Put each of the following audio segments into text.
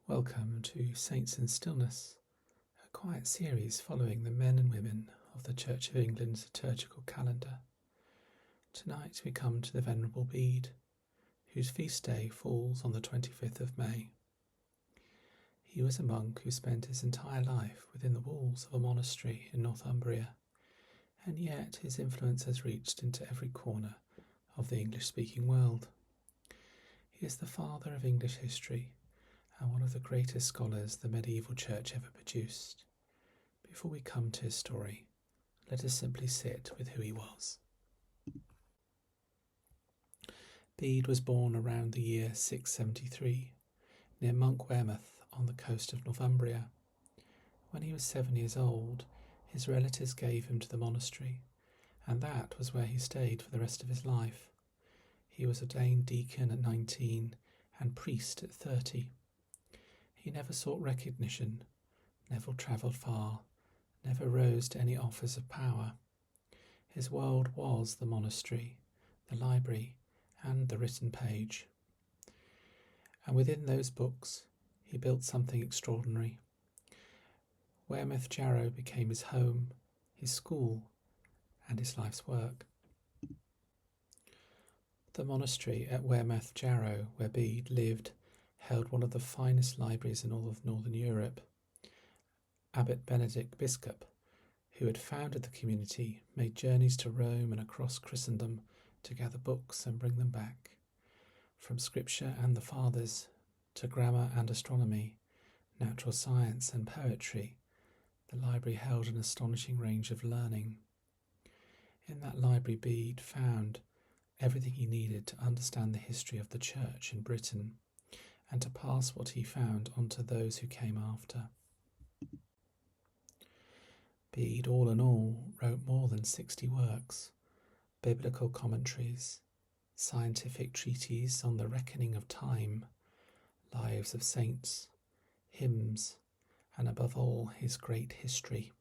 Welcome to Saints and Stillness, a quiet series following the men and women of the Church of England's liturgical calendar. Tonight we come to the Venerable Bede, whose feast day falls on the 25th of May. He was a monk who spent his entire life within the walls of a monastery in Northumbria, and yet his influence has reached into every corner of the English-speaking world. He is the father of English history, and one of the greatest scholars the medieval church ever produced. Before we come to his story, let us simply sit with who he was. Bede was born around the year 673, near Monk Wearmouth on the coast of Northumbria. When he was 7 years old, his relatives gave him to the monastery, and that was where he stayed for the rest of his life. He was ordained deacon at 19 and priest at 30. He never sought recognition, never travelled far, never rose to any office of power. His world was the monastery, the library, and the written page. And within those books, he built something extraordinary. Wearmouth Jarrow became his home, his school, and his life's work. The monastery at Wearmouth Jarrow, where Bede lived, held one of the finest libraries in all of Northern Europe. Abbot Benedict Biscop, who had founded the community, made journeys to Rome and across Christendom to gather books and bring them back. From scripture and the fathers to grammar and astronomy, natural science and poetry, the library held an astonishing range of learning. In that library, Bede found everything he needed to understand the history of the church in Britain, and to pass what he found on to those who came after. Bede, all in all, wrote more than 60 works, biblical commentaries, scientific treatises on the reckoning of time, lives of saints, hymns, and above all, his great history.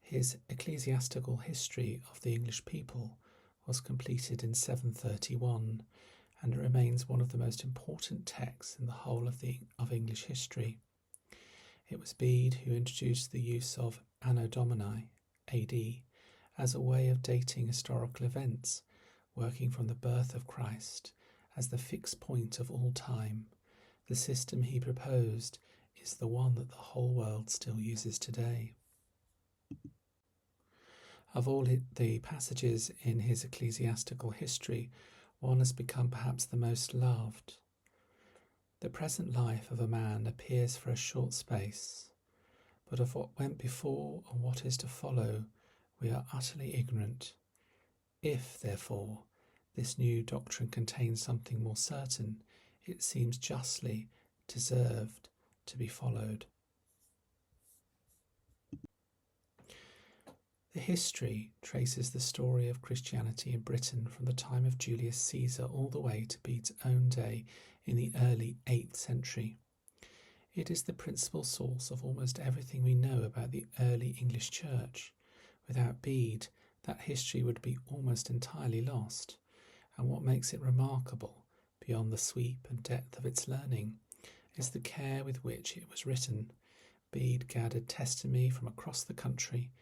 His Ecclesiastical History of the English people was completed in 731, and it remains one of the most important texts in the whole of English history. It was Bede who introduced the use of Anno Domini, AD, as a way of dating historical events, working from the birth of Christ as the fixed point of all time. The system he proposed is the one that the whole world still uses today. Of all the passages in his Ecclesiastical History, one has become perhaps the most loved. The present life of a man appears for a short space, but of what went before and what is to follow we are utterly ignorant. If, therefore, this new doctrine contains something more certain, it seems justly deserved to be followed. The history traces the story of Christianity in Britain from the time of Julius Caesar all the way to Bede's own day in the early 8th century. It is the principal source of almost everything we know about the early English church. Without Bede, that history would be almost entirely lost, and what makes it remarkable, beyond the sweep and depth of its learning, is the care with which it was written. Bede gathered testimony from across the country,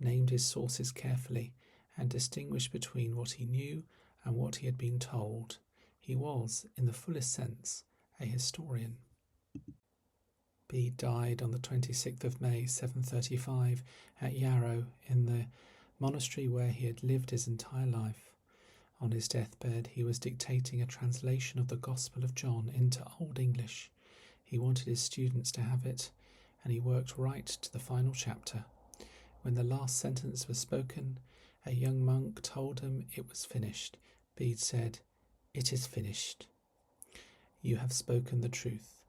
named his sources carefully, and distinguished between what he knew and what he had been told. He was, in the fullest sense, a historian. Bede died on the 26th of May 735 at Jarrow, in the monastery where he had lived his entire life. On his deathbed he was dictating a translation of the Gospel of John into Old English. He wanted his students to have it, and he worked right to the final chapter. When the last sentence was spoken, a young monk told him it was finished. Bede said, "It is finished. You have spoken the truth."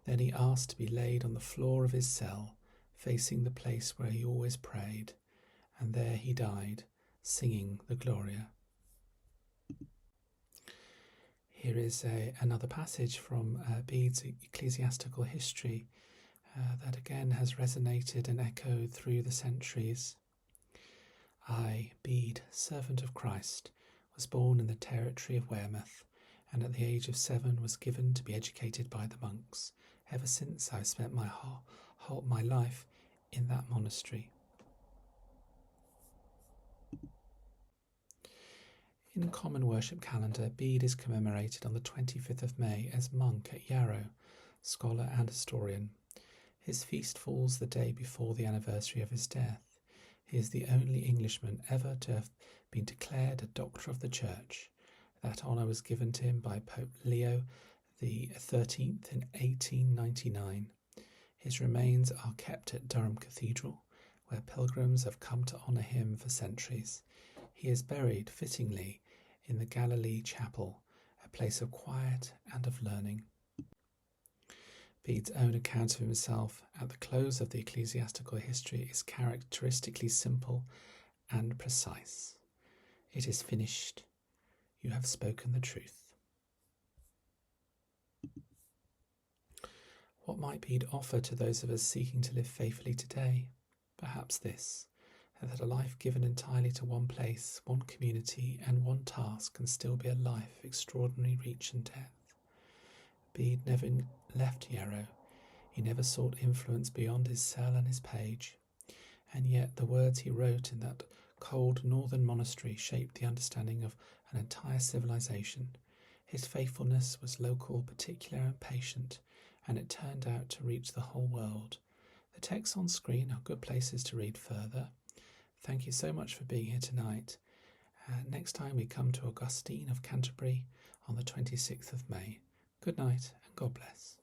Then he asked to be laid on the floor of his cell, facing the place where he always prayed, and there he died, singing the Gloria. Here is another passage from Bede's Ecclesiastical History that again has resonated and echoed through the centuries. I, Bede, servant of Christ, was born in the territory of Wearmouth, and at the age of 7 was given to be educated by the monks. Ever since, I've spent my whole life in that monastery. In the common worship calendar, Bede is commemorated on the 25th of May as monk at Jarrow, scholar and historian. His feast falls the day before the anniversary of his death. He is the only Englishman ever to have been declared a Doctor of the Church. That honour was given to him by Pope Leo XIII in 1899. His remains are kept at Durham Cathedral, where pilgrims have come to honour him for centuries. He is buried, fittingly, in the Galilee Chapel, a place of quiet and of learning. Bede's own account of himself at the close of the Ecclesiastical History is characteristically simple and precise. It is finished. You have spoken the truth. What might Bede offer to those of us seeking to live faithfully today? Perhaps this, that a life given entirely to one place, one community, and one task can still be a life of extraordinary reach and depth. Bede never left Jarrow. He never sought influence beyond his cell and his page. And yet the words he wrote in that cold northern monastery shaped the understanding of an entire civilization. His faithfulness was local, particular, and patient, and it turned out to reach the whole world. The texts on screen are good places to read further. Thank you so much for being here tonight. Next time we come to Augustine of Canterbury on the 26th of May. Good night and God bless.